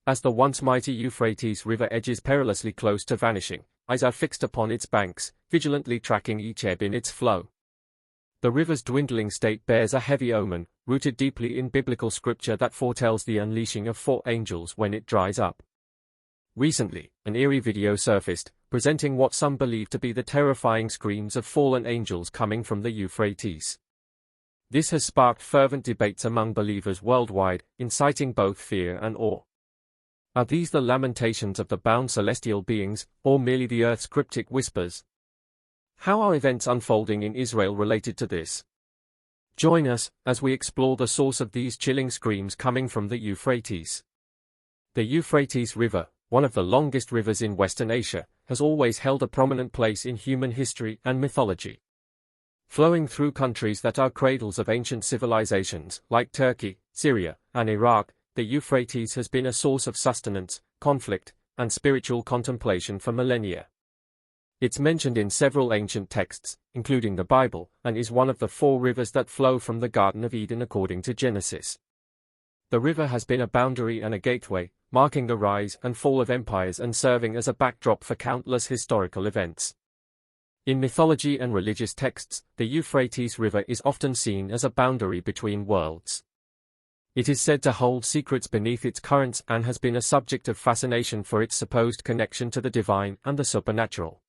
As the once mighty Euphrates River edges perilously close to vanishing, eyes are fixed upon its banks, vigilantly tracking each ebb in its flow. The river's dwindling state bears a heavy omen, rooted deeply in biblical scripture that foretells the unleashing of 4 angels when it dries up. Recently, an eerie video surfaced, presenting what some believe to be the terrifying screams of fallen angels coming from the Euphrates. This has sparked fervent debates among believers worldwide, inciting both fear and awe. Are these the lamentations of the bound celestial beings, or merely the earth's cryptic whispers? How are events unfolding in Israel related to this? Join us as we explore the source of these chilling screams coming from the Euphrates. The Euphrates River, one of the longest rivers in Western Asia, has always held a prominent place in human history and mythology. Flowing through countries that are cradles of ancient civilizations, like Turkey, Syria, and Iraq, the Euphrates has been a source of sustenance, conflict, and spiritual contemplation for millennia. It's mentioned in several ancient texts, including the Bible, and is one of the 4 rivers that flow from the Garden of Eden according to Genesis. The river has been a boundary and a gateway, marking the rise and fall of empires and serving as a backdrop for countless historical events. In mythology and religious texts, the Euphrates River is often seen as a boundary between worlds. It is said to hold secrets beneath its currents and has been a subject of fascination for its supposed connection to the divine and the supernatural.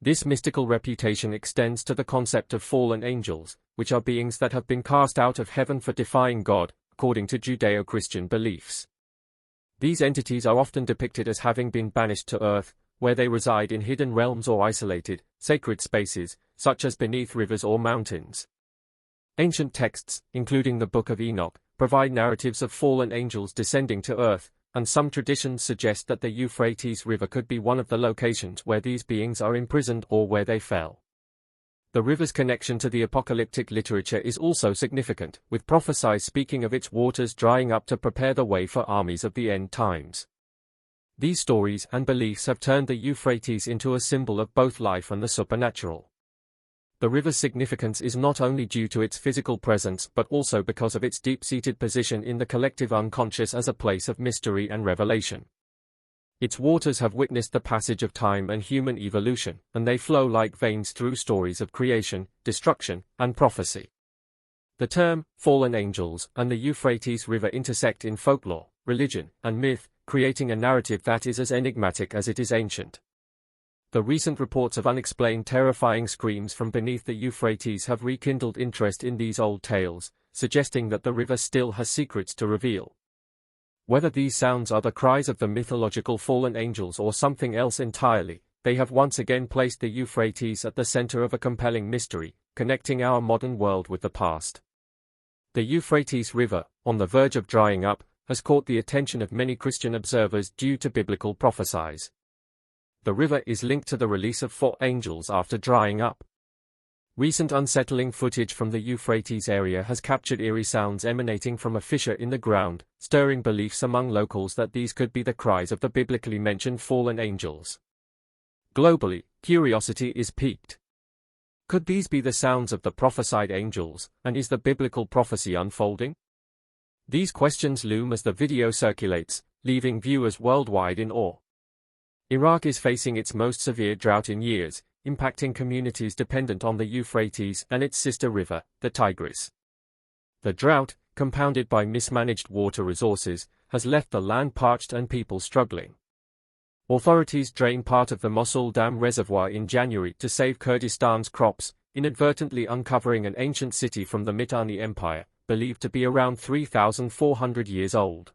This mystical reputation extends to the concept of fallen angels, which are beings that have been cast out of heaven for defying God, according to Judeo-Christian beliefs. These entities are often depicted as having been banished to earth, where they reside in hidden realms or isolated, sacred spaces, such as beneath rivers or mountains. Ancient texts, including the Book of Enoch, provide narratives of fallen angels descending to earth, and some traditions suggest that the Euphrates River could be one of the locations where these beings are imprisoned or where they fell. The river's connection to the apocalyptic literature is also significant, with prophecies speaking of its waters drying up to prepare the way for armies of the end times. These stories and beliefs have turned the Euphrates into a symbol of both life and the supernatural. The river's significance is not only due to its physical presence but also because of its deep-seated position in the collective unconscious as a place of mystery and revelation. Its waters have witnessed the passage of time and human evolution, and they flow like veins through stories of creation, destruction, and prophecy. The term, fallen angels, and the Euphrates River intersect in folklore, religion, and myth, creating a narrative that is as enigmatic as it is ancient. The recent reports of unexplained terrifying screams from beneath the Euphrates have rekindled interest in these old tales, suggesting that the river still has secrets to reveal. Whether these sounds are the cries of the mythological fallen angels or something else entirely, they have once again placed the Euphrates at the center of a compelling mystery, connecting our modern world with the past. The Euphrates River, on the verge of drying up, has caught the attention of many Christian observers due to biblical prophecies. The river is linked to the release of 4 angels after drying up. Recent unsettling footage from the Euphrates area has captured eerie sounds emanating from a fissure in the ground, stirring beliefs among locals that these could be the cries of the biblically mentioned fallen angels. Globally, curiosity is piqued. Could these be the sounds of the prophesied angels, and is the biblical prophecy unfolding? These questions loom as the video circulates, leaving viewers worldwide in awe. Iraq is facing its most severe drought in years, impacting communities dependent on the Euphrates and its sister river, the Tigris. The drought, compounded by mismanaged water resources, has left the land parched and people struggling. Authorities drained part of the Mosul Dam reservoir in January to save Kurdistan's crops, inadvertently uncovering an ancient city from the Mitanni Empire, believed to be around 3,400 years old.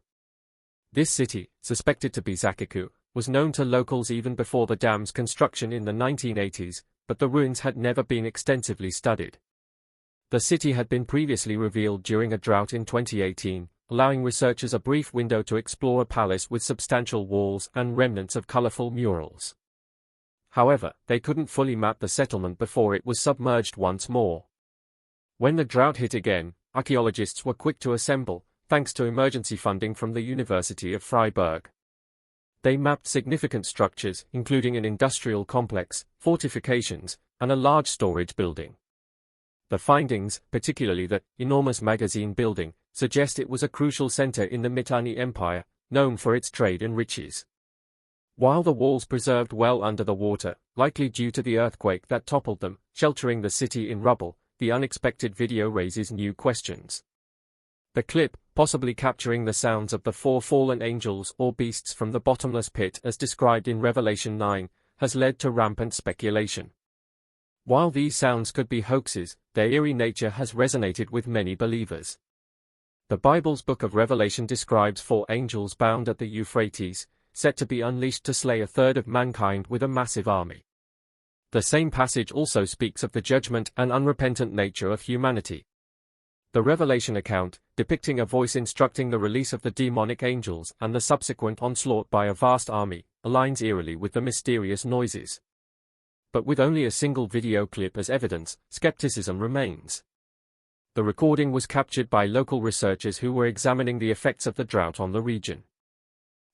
This city, suspected to be Zakiku, was known to locals even before the dam's construction in the 1980s, but the ruins had never been extensively studied. The city had been previously revealed during a drought in 2018, allowing researchers a brief window to explore a palace with substantial walls and remnants of colorful murals. However, they couldn't fully map the settlement before it was submerged once more. When the drought hit again, archaeologists were quick to assemble, thanks to emergency funding from the University of Freiburg. They mapped significant structures, including an industrial complex, fortifications, and a large storage building. The findings, particularly the enormous magazine building, suggest it was a crucial center in the Mitanni Empire, known for its trade and riches. While the walls preserved well under the water, likely due to the earthquake that toppled them, sheltering the city in rubble, the unexpected video raises new questions. The clip, possibly capturing the sounds of the 4 fallen angels or beasts from the bottomless pit as described in Revelation 9, has led to rampant speculation. While these sounds could be hoaxes, their eerie nature has resonated with many believers. The Bible's book of Revelation describes 4 angels bound at the Euphrates, set to be unleashed to slay a third of mankind with a massive army. The same passage also speaks of the judgment and unrepentant nature of humanity. The Revelation account, depicting a voice instructing the release of the demonic angels and the subsequent onslaught by a vast army, aligns eerily with the mysterious noises. But with only a single video clip as evidence, skepticism remains. The recording was captured by local researchers who were examining the effects of the drought on the region.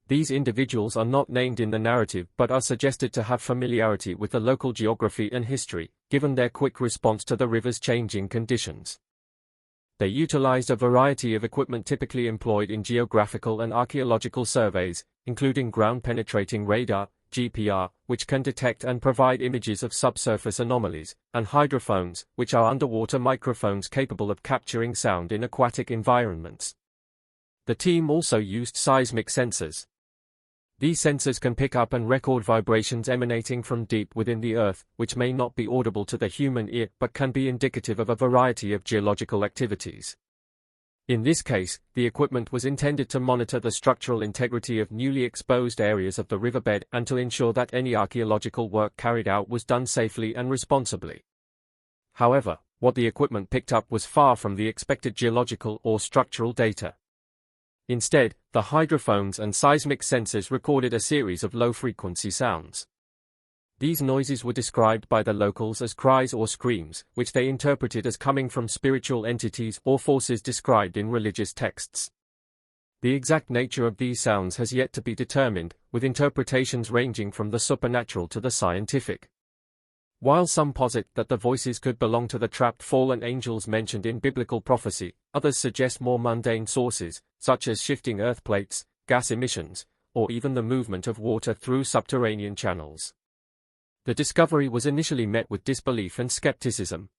These individuals are not named in the narrative but are suggested to have familiarity with the local geography and history, given their quick response to the river's changing conditions. They utilized a variety of equipment typically employed in geographical and archaeological surveys, including ground-penetrating radar, GPR, which can detect and provide images of subsurface anomalies, and hydrophones, which are underwater microphones capable of capturing sound in aquatic environments. The team also used seismic sensors. These sensors can pick up and record vibrations emanating from deep within the earth, which may not be audible to the human ear but can be indicative of a variety of geological activities. In this case, the equipment was intended to monitor the structural integrity of newly exposed areas of the riverbed and to ensure that any archaeological work carried out was done safely and responsibly. However, what the equipment picked up was far from the expected geological or structural data. Instead, the hydrophones and seismic sensors recorded a series of low-frequency sounds. These noises were described by the locals as cries or screams, which they interpreted as coming from spiritual entities or forces described in religious texts. The exact nature of these sounds has yet to be determined, with interpretations ranging from the supernatural to the scientific. While some posit that the voices could belong to the trapped fallen angels mentioned in biblical prophecy, others suggest more mundane sources, such as shifting earth plates, gas emissions, or even the movement of water through subterranean channels. The discovery was initially met with disbelief and skepticism.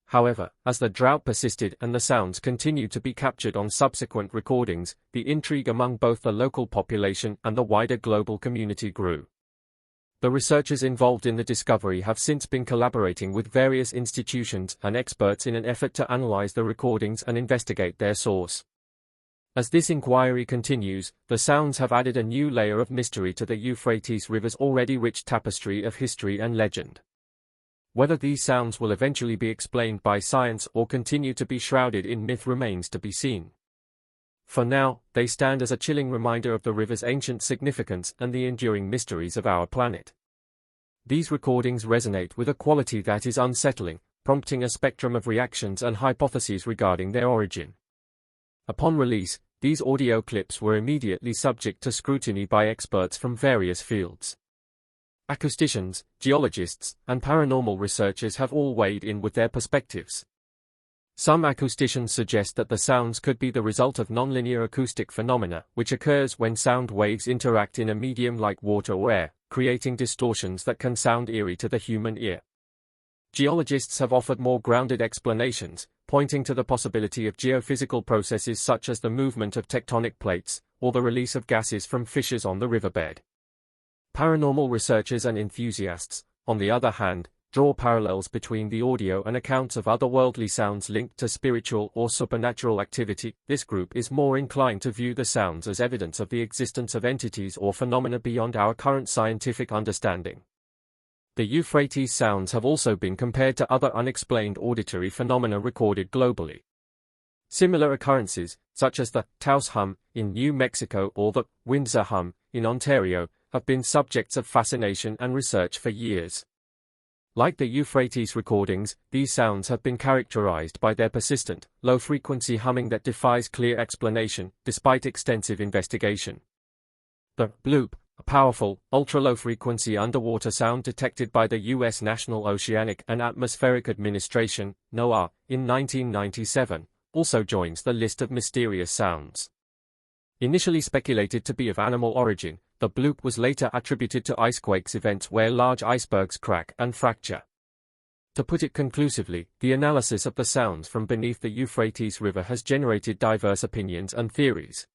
However, as the drought persisted and the sounds continued to be captured on subsequent recordings, the intrigue among both the local population and the wider global community grew. The researchers involved in the discovery have since been collaborating with various institutions and experts in an effort to analyze the recordings and investigate their source. As this inquiry continues, the sounds have added a new layer of mystery to the Euphrates River's already rich tapestry of history and legend. Whether these sounds will eventually be explained by science or continue to be shrouded in myth remains to be seen. For now, they stand as a chilling reminder of the river's ancient significance and the enduring mysteries of our planet. These recordings resonate with a quality that is unsettling, prompting a spectrum of reactions and hypotheses regarding their origin. Upon release, these audio clips were immediately subject to scrutiny by experts from various fields. Acousticians, geologists, and paranormal researchers have all weighed in with their perspectives. Some acousticians suggest that the sounds could be the result of nonlinear acoustic phenomena, which occurs when sound waves interact in a medium like water or air, creating distortions that can sound eerie to the human ear. Geologists have offered more grounded explanations, pointing to the possibility of geophysical processes such as the movement of tectonic plates, or the release of gases from fissures on the riverbed. Paranormal researchers and enthusiasts, on the other hand, draw parallels between the audio and accounts of otherworldly sounds linked to spiritual or supernatural activity. This group is more inclined to view the sounds as evidence of the existence of entities or phenomena beyond our current scientific understanding. The Euphrates sounds have also been compared to other unexplained auditory phenomena recorded globally. Similar occurrences, such as the Taos hum in New Mexico or the Windsor hum in Ontario, have been subjects of fascination and research for years. Like the Euphrates recordings, these sounds have been characterized by their persistent, low-frequency humming that defies clear explanation, despite extensive investigation. The bloop, a powerful, ultra-low-frequency underwater sound detected by the U.S. National Oceanic and Atmospheric Administration, NOAA, in 1997, also joins the list of mysterious sounds. Initially speculated to be of animal origin, the bloop was later attributed to icequakes events where large icebergs crack and fracture. To put it conclusively, the analysis of the sounds from beneath the Euphrates River has generated diverse opinions and theories.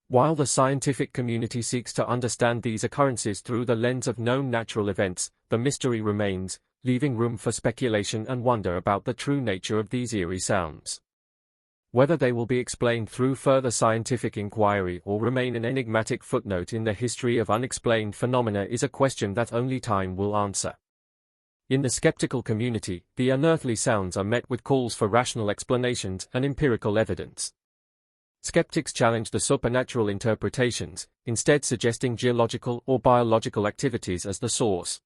While the scientific community seeks to understand these occurrences through the lens of known natural events, the mystery remains, leaving room for speculation and wonder about the true nature of these eerie sounds. Whether they will be explained through further scientific inquiry or remain an enigmatic footnote in the history of unexplained phenomena is a question that only time will answer. In the skeptical community, the unearthly sounds are met with calls for rational explanations and empirical evidence. Skeptics challenge the supernatural interpretations, instead suggesting geological or biological activities as the source.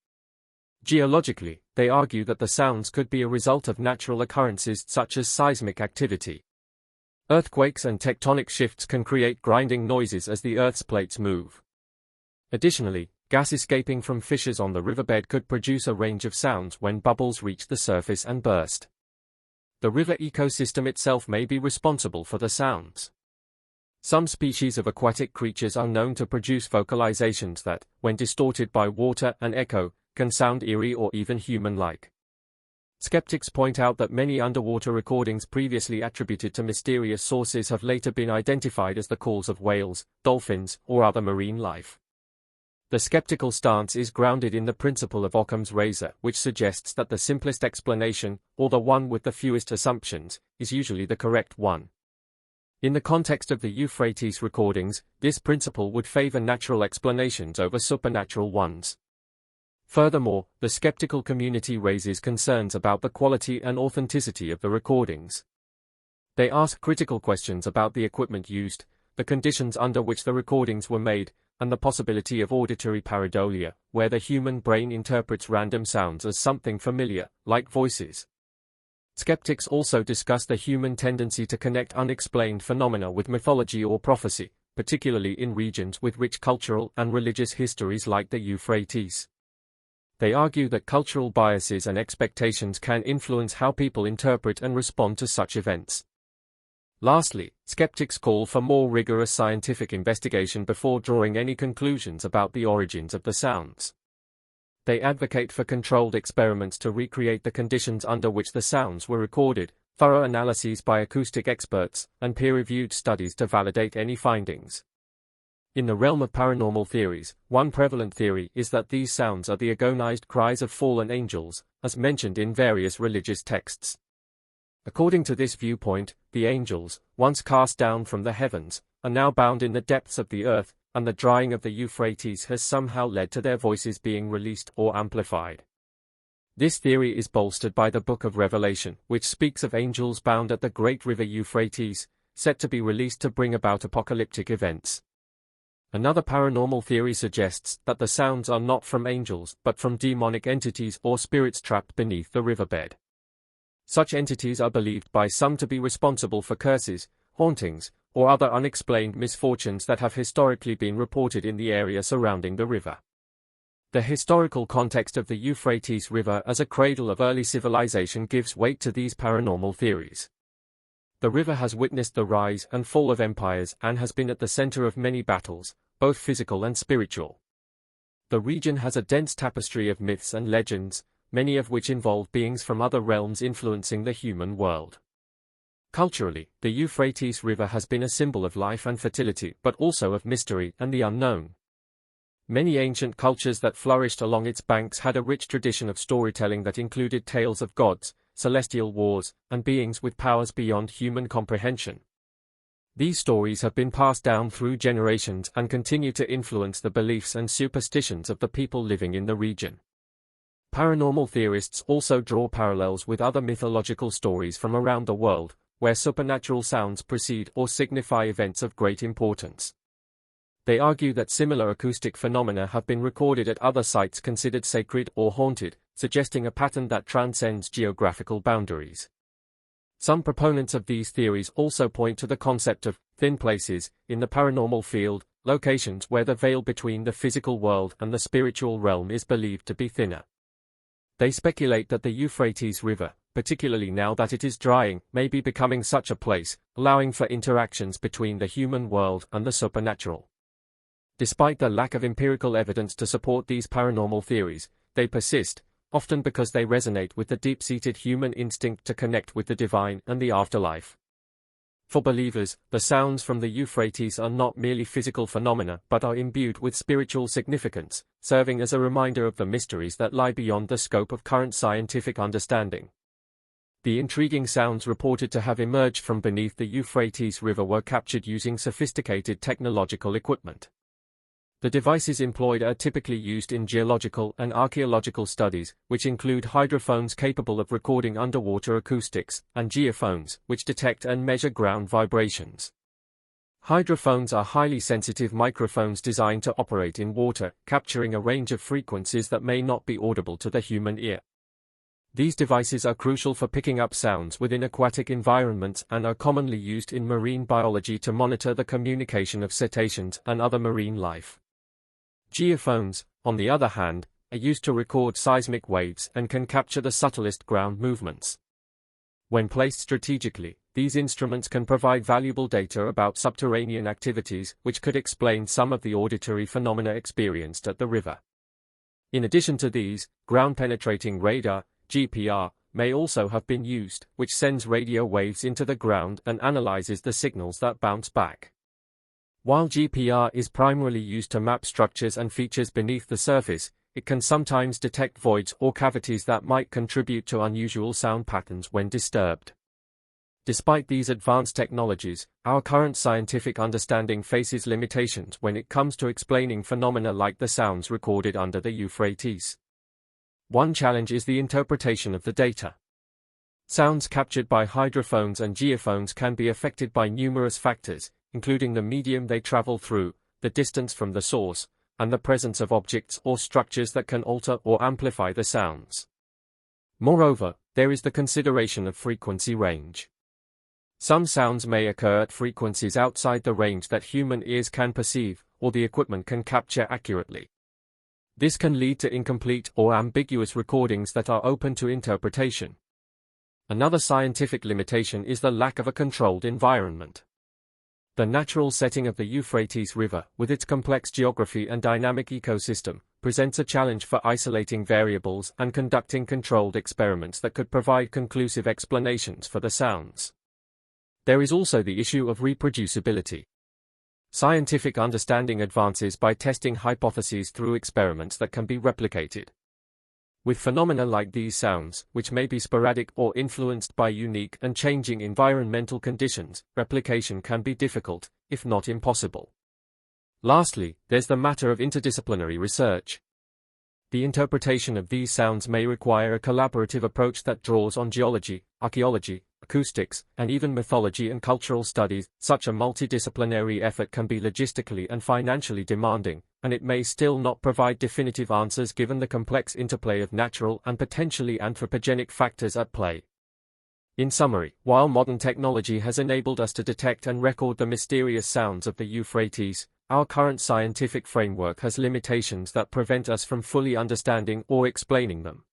Geologically, they argue that the sounds could be a result of natural occurrences such as seismic activity. Earthquakes and tectonic shifts can create grinding noises as the Earth's plates move. Additionally, gas escaping from fissures on the riverbed could produce a range of sounds when bubbles reach the surface and burst. The river ecosystem itself may be responsible for the sounds. Some species of aquatic creatures are known to produce vocalizations that, when distorted by water and echo, can sound eerie or even human-like. Skeptics point out that many underwater recordings previously attributed to mysterious sources have later been identified as the calls of whales, dolphins, or other marine life. The skeptical stance is grounded in the principle of Occam's razor, which suggests that the simplest explanation, or the one with the fewest assumptions, is usually the correct one. In the context of the Euphrates recordings, this principle would favor natural explanations over supernatural ones. Furthermore, the skeptical community raises concerns about the quality and authenticity of the recordings. They ask critical questions about the equipment used, the conditions under which the recordings were made, and the possibility of auditory pareidolia, where the human brain interprets random sounds as something familiar, like voices. Skeptics also discuss the human tendency to connect unexplained phenomena with mythology or prophecy, particularly in regions with rich cultural and religious histories like the Euphrates. They argue that cultural biases and expectations can influence how people interpret and respond to such events. Lastly, skeptics call for more rigorous scientific investigation before drawing any conclusions about the origins of the sounds. They advocate for controlled experiments to recreate the conditions under which the sounds were recorded, thorough analyses by acoustic experts, and peer-reviewed studies to validate any findings. In the realm of paranormal theories, one prevalent theory is that these sounds are the agonized cries of fallen angels, as mentioned in various religious texts. According to this viewpoint, the angels, once cast down from the heavens, are now bound in the depths of the earth, and the drying of the Euphrates has somehow led to their voices being released or amplified. This theory is bolstered by the Book of Revelation, which speaks of angels bound at the great river Euphrates, set to be released to bring about apocalyptic events. Another paranormal theory suggests that the sounds are not from angels but from demonic entities or spirits trapped beneath the riverbed. Such entities are believed by some to be responsible for curses, hauntings, or other unexplained misfortunes that have historically been reported in the area surrounding the river. The historical context of the Euphrates River as a cradle of early civilization gives weight to these paranormal theories. The river has witnessed the rise and fall of empires and has been at the center of many battles, both physical and spiritual. The region has a dense tapestry of myths and legends, many of which involve beings from other realms influencing the human world. Culturally, the Euphrates River has been a symbol of life and fertility, but also of mystery and the unknown. Many ancient cultures that flourished along its banks had a rich tradition of storytelling that included tales of gods, celestial wars, and beings with powers beyond human comprehension. These stories have been passed down through generations and continue to influence the beliefs and superstitions of the people living in the region. Paranormal theorists also draw parallels with other mythological stories from around the world, where supernatural sounds precede or signify events of great importance. They argue that similar acoustic phenomena have been recorded at other sites considered sacred or haunted, suggesting a pattern that transcends geographical boundaries. Some proponents of these theories also point to the concept of thin places in the paranormal field, locations where the veil between the physical world and the spiritual realm is believed to be thinner. They speculate that the Euphrates River, particularly now that it is drying, may be becoming such a place, allowing for interactions between the human world and the supernatural. Despite the lack of empirical evidence to support these paranormal theories, they persist, often because they resonate with the deep-seated human instinct to connect with the divine and the afterlife. For believers, the sounds from the Euphrates are not merely physical phenomena but are imbued with spiritual significance, serving as a reminder of the mysteries that lie beyond the scope of current scientific understanding. The intriguing sounds reported to have emerged from beneath the Euphrates River were captured using sophisticated technological equipment. The devices employed are typically used in geological and archaeological studies, which include hydrophones capable of recording underwater acoustics, and geophones, which detect and measure ground vibrations. Hydrophones are highly sensitive microphones designed to operate in water, capturing a range of frequencies that may not be audible to the human ear. These devices are crucial for picking up sounds within aquatic environments and are commonly used in marine biology to monitor the communication of cetaceans and other marine life. Geophones, on the other hand, are used to record seismic waves and can capture the subtlest ground movements. When placed strategically, these instruments can provide valuable data about subterranean activities, which could explain some of the auditory phenomena experienced at the river. In addition to these, ground-penetrating radar, GPR, may also have been used, which sends radio waves into the ground and analyzes the signals that bounce back. While GPR is primarily used to map structures and features beneath the surface, it can sometimes detect voids or cavities that might contribute to unusual sound patterns when disturbed. Despite these advanced technologies, our current scientific understanding faces limitations when it comes to explaining phenomena like the sounds recorded under the Euphrates. One challenge is the interpretation of the data. Sounds captured by hydrophones and geophones can be affected by numerous factors, including the medium they travel through, the distance from the source, and the presence of objects or structures that can alter or amplify the sounds. Moreover, there is the consideration of frequency range. Some sounds may occur at frequencies outside the range that human ears can perceive, or the equipment can capture accurately. This can lead to incomplete or ambiguous recordings that are open to interpretation. Another scientific limitation is the lack of a controlled environment. The natural setting of the Euphrates River, with its complex geography and dynamic ecosystem, presents a challenge for isolating variables and conducting controlled experiments that could provide conclusive explanations for the sounds. There is also the issue of reproducibility. Scientific understanding advances by testing hypotheses through experiments that can be replicated. With phenomena like these sounds, which may be sporadic or influenced by unique and changing environmental conditions, replication can be difficult, if not impossible. Lastly, there's the matter of interdisciplinary research. The interpretation of these sounds may require a collaborative approach that draws on geology, archaeology, acoustics, and even mythology and cultural studies. Such a multidisciplinary effort can be logistically and financially demanding, and it may still not provide definitive answers given the complex interplay of natural and potentially anthropogenic factors at play. In summary, while modern technology has enabled us to detect and record the mysterious sounds of the Euphrates, our current scientific framework has limitations that prevent us from fully understanding or explaining them.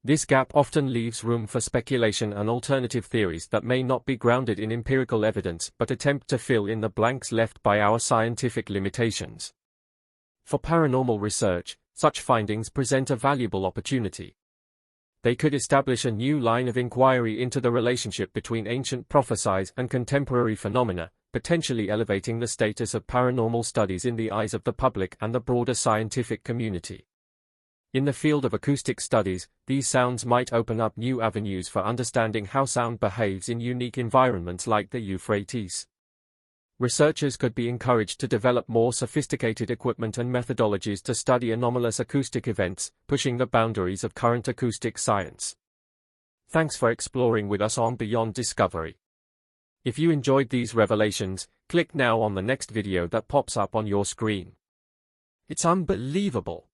This gap often leaves room for speculation and alternative theories that may not be grounded in empirical evidence but attempt to fill in the blanks left by our scientific limitations. For paranormal research, such findings present a valuable opportunity. They could establish a new line of inquiry into the relationship between ancient prophecies and contemporary phenomena, potentially elevating the status of paranormal studies in the eyes of the public and the broader scientific community. In the field of acoustic studies, these sounds might open up new avenues for understanding how sound behaves in unique environments like the Euphrates. Researchers could be encouraged to develop more sophisticated equipment and methodologies to study anomalous acoustic events, pushing the boundaries of current acoustic science. Thanks for exploring with us on Beyond Discovery. If you enjoyed these revelations, click now on the next video that pops up on your screen. It's unbelievable!